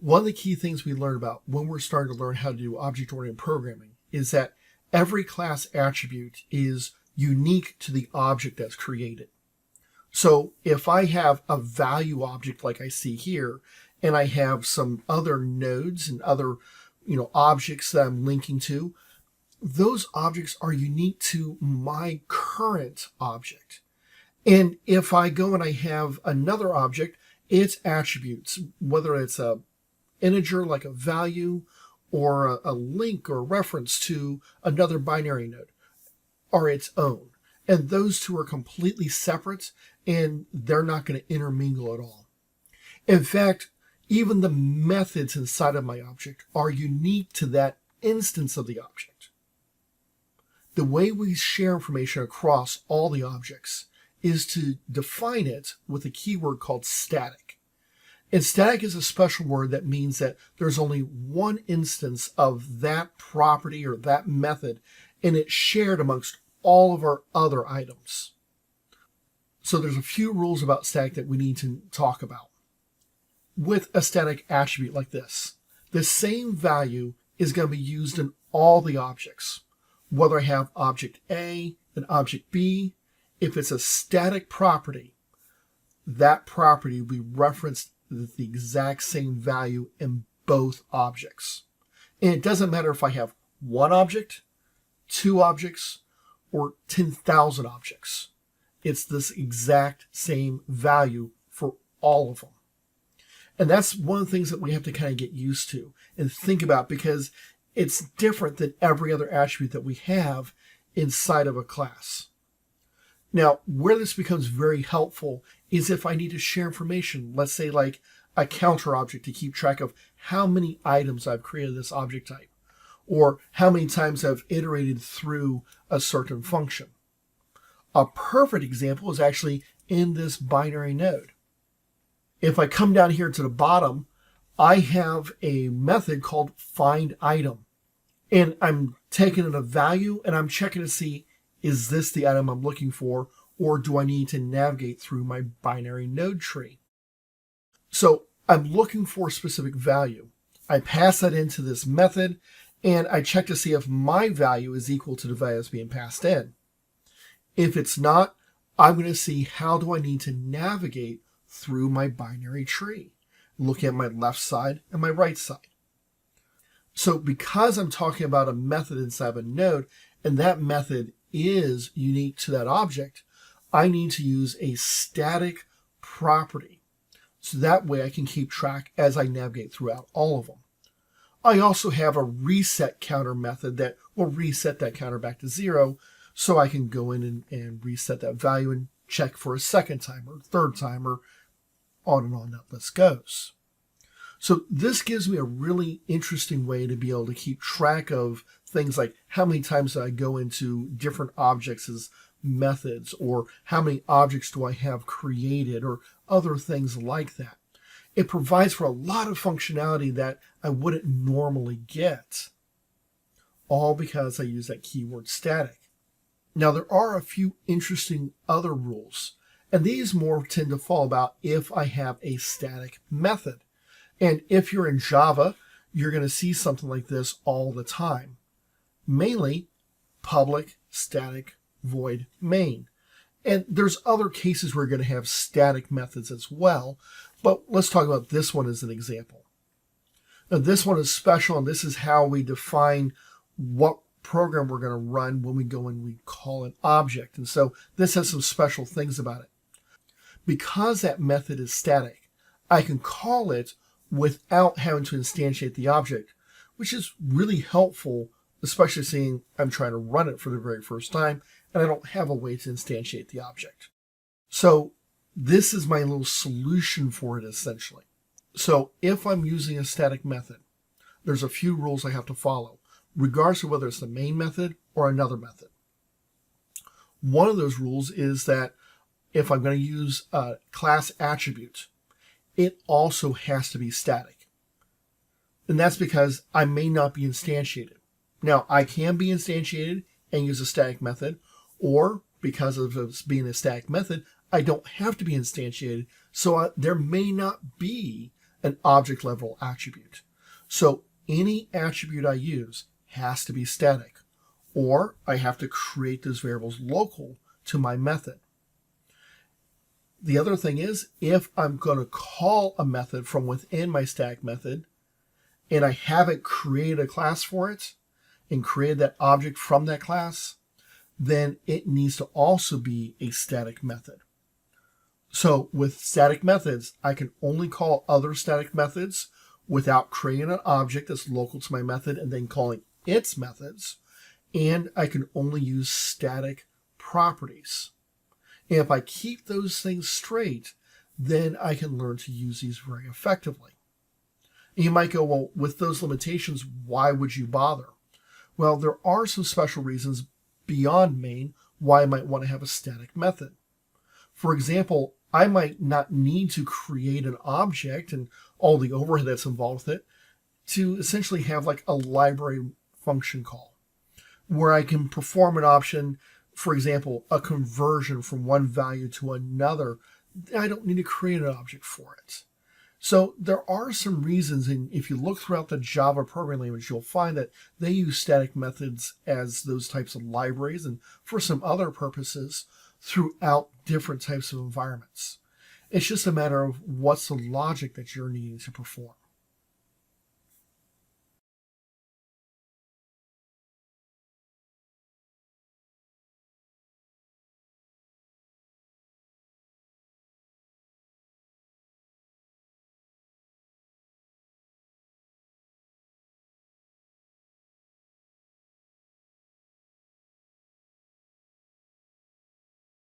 One of the key things we learn about when we're starting to learn how to do object-oriented programming is that every class attribute is unique to the object that's created. So if I have a value object like I see here, and I have some other nodes and other objects that I'm linking to, those objects are unique to my current object. And if I go and I have another object, its attributes, whether it's a integer like a value or a link or a reference to another binary node, are its own. And those two are completely separate, and they're not going to intermingle at all. In fact, even the methods inside of my object are unique to that instance of the object. The way we share information across all the objects is to define it with a keyword called static. And static is a special word that means that there's only one instance of that property or that method, and it's shared amongst all of our other items. So there's a few rules about static that we need to talk about. With a static attribute like this, the same value is going to be used in all the objects. Whether I have object A and object B, if it's a static property, that property will be referenced with the exact same value in both objects. And it doesn't matter if I have one object, two objects, or 10,000 objects. It's this exact same value for all of them. And that's one of the things that we have to kind of get used to and think about, because it's different than every other attribute that we have inside of a class. Now, where this becomes very helpful is if I need to share information, let's say like a counter object to keep track of how many items I've created this object type, or how many times I've iterated through a certain function. A perfect example is actually in this binary node. If I come down here to the bottom, I have a method called findItem. And I'm taking in a value and I'm checking to see, is this the item I'm looking for, or do I need to navigate through my binary node tree? So I'm looking for a specific value. I pass that into this method, and I check to see if my value is equal to the value that's being passed in. If it's not, I'm going to see how do I need to navigate through my binary tree, looking at my left side and my right side. So because I'm talking about a method inside of a node, and that method is unique to that object, I need to use a static property. So that way I can keep track as I navigate throughout all of them. I also have a reset counter method that will reset that counter back to 0, so I can go in and reset that value and check for a second time or third time, or on and on that list goes. So this gives me a really interesting way to be able to keep track of things like how many times do I go into different objects as methods, or how many objects do I have created, or other things like that. It provides for a lot of functionality that I wouldn't normally get, all because I use that keyword static. Now there are a few interesting other rules, and these more tend to fall about if I have a static method. And if you're in Java, you're going to see something like this all the time. Mainly public static void main. And there's other cases where you're going to have static methods as well, but let's talk about this one as an example. Now this one is special, and this is how we define what program we're going to run when we go and we call an object. And so this has some special things about it. Because that method is static, I can call it without having to instantiate the object, which is really helpful, especially seeing I'm trying to run it for the very first time and I don't have a way to instantiate the object. So this is my little solution for it essentially. So if I'm using a static method, there's a few rules I have to follow, regardless of whether it's the main method or another method. One of those rules is that if I'm going to use a class attribute, it also has to be static. And that's because I may not be instantiated. Now, I can be instantiated and use a static method, or because of it being a static method, I don't have to be instantiated, so there may not be an object level attribute. So any attribute I use has to be static, or I have to create those variables local to my method. The other thing is, if I'm going to call a method from within my static method, and I haven't created a class for it, and created that object from that class, then it needs to also be a static method. So with static methods, I can only call other static methods without creating an object that's local to my method and then calling its methods. And I can only use static properties. And if I keep those things straight, then I can learn to use these very effectively. And you might go, well, with those limitations, why would you bother? Well, there are some special reasons beyond main why I might want to have a static method. For example, I might not need to create an object and all the overhead that's involved with it to essentially have like a library function call where I can perform an option, for example, a conversion from one value to another. I don't need to create an object for it. So there are some reasons, and if you look throughout the Java programming language, you'll find that they use static methods as those types of libraries and for some other purposes throughout different types of environments. It's just a matter of what's the logic that you're needing to perform.